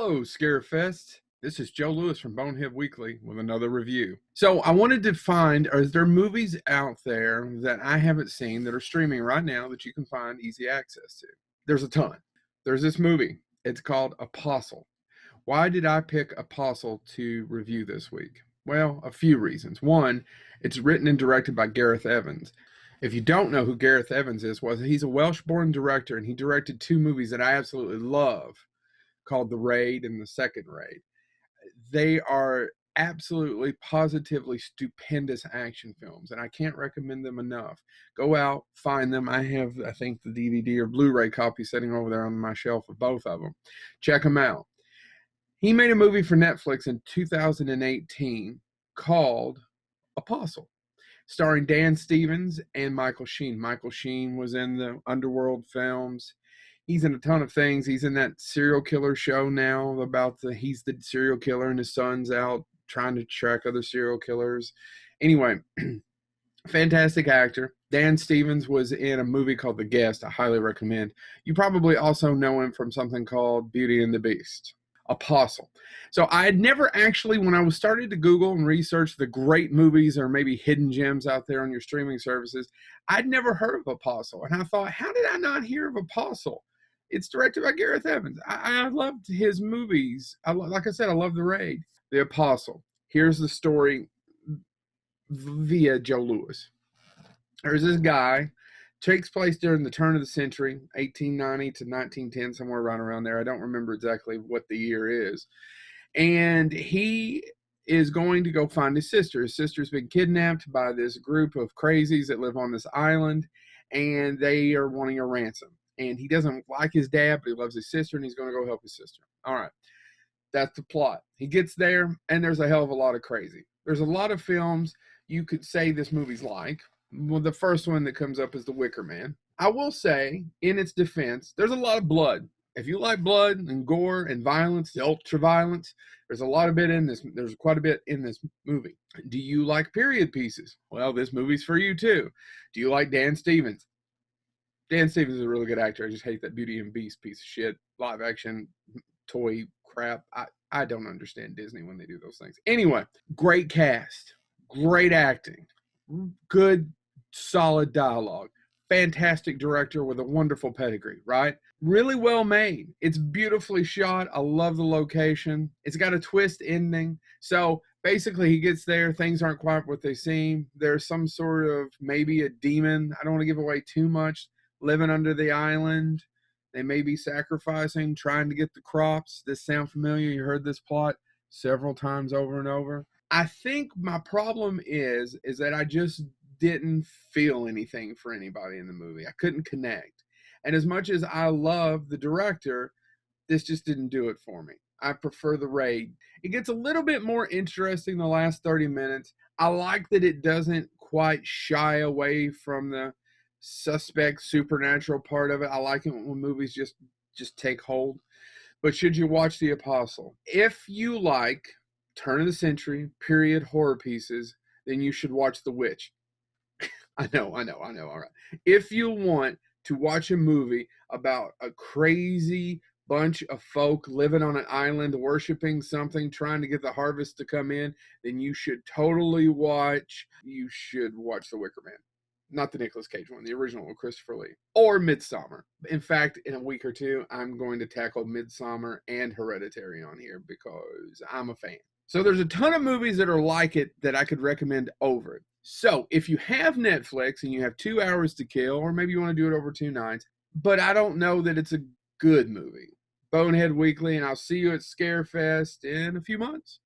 Hello, Scarefest. This is Joe Lewis from Bonehead Weekly with another review. So I wanted to find, is there movies out there that I haven't seen that are streaming right now that you can find easy access to? There's a ton. There's this movie. It's called Apostle. Why did I pick Apostle to review this week? Well, a few reasons. One, it's written and directed by Gareth Evans. If you don't know who Gareth Evans is, well, he's a Welsh-born director, and he directed two movies that I absolutely love called The Raid and The Second Raid. They are absolutely, positively stupendous action films, and I can't recommend them enough. Go out, find them. I have, I think, the DVD or Blu-ray copy sitting over there on my shelf of both of them. Check them out. He made a movie for Netflix in 2018 called Apostle, starring Dan Stevens and Michael Sheen. Michael Sheen was in the Underworld films. He's in a ton of things. He's in that serial killer show now about he's the serial killer and his son's out trying to track other serial killers. Anyway, fantastic actor. Dan Stevens was in a movie called The Guest. I highly recommend. You probably also know him from something called Beauty and the Beast. Apostle. So I had never actually, when I was started to Google and research the great movies or maybe hidden gems out there on your streaming services, I'd never heard of Apostle. And I thought, how did I not hear of Apostle? It's directed by Gareth Evans. I loved his movies. Like I said, I love The Raid. The Apostle. Here's the story via Joe Lewis. There's this guy. Takes place during the turn of the century, 1890 to 1910, somewhere right around there. I don't remember exactly what the year is. And he is going to go find his sister. His sister's been kidnapped by this group of crazies that live on this island, and they are wanting a ransom. And he doesn't like his dad, but he loves his sister, and he's going to go help his sister. All right. That's the plot. He gets there, and there's a hell of a lot of crazy. There's a lot of films you could say this movie's like. Well, the first one that comes up is The Wicker Man. I will say, in its defense, there's a lot of blood. If you like blood and gore and violence, the ultra violence, there's a lot of it in this. There's quite a bit in this movie. Do you like period pieces? Well, this movie's for you too. Do you like Dan Stevens? Dan Stevens is a really good actor. I just hate that Beauty and Beast piece of shit, live action toy crap. I don't understand Disney when they do those things. Anyway, great cast, great acting, good solid dialogue, fantastic director with a wonderful pedigree, right? Really well made. It's beautifully shot. I love the location. It's got a twist ending. So basically he gets there, things aren't quite what they seem. There's some sort of maybe a demon, I don't want to give away too much, living under the island. They may be sacrificing, trying to get the crops. This sound familiar? You heard this plot several times over and over. I think my problem is that I just didn't feel anything for anybody in the movie. I couldn't connect. And as much as I love the director, this just didn't do it for me. I prefer The Raid. It gets a little bit more interesting the last 30 minutes. I like that it doesn't quite shy away from the suspect supernatural part of it. I like it when movies just take hold. But should you watch The Apostle? If you like turn of the century, period horror pieces, then you should watch The Witch. I know. All right. If you want to watch a movie about a crazy bunch of folk living on an island, worshiping something, trying to get the harvest to come in, then you should watch The Wicker Man. Not the Nicolas Cage one, the original with Christopher Lee. Or Midsommar. In fact, in a week or two, I'm going to tackle Midsommar and Hereditary on here because I'm a fan. So there's a ton of movies that are like it that I could recommend over it. So if you have Netflix and you have 2 hours to kill, or maybe you want to do it over 2 nights, but I don't know that it's a good movie, Bonehead Weekly, and I'll see you at Scarefest in a few months.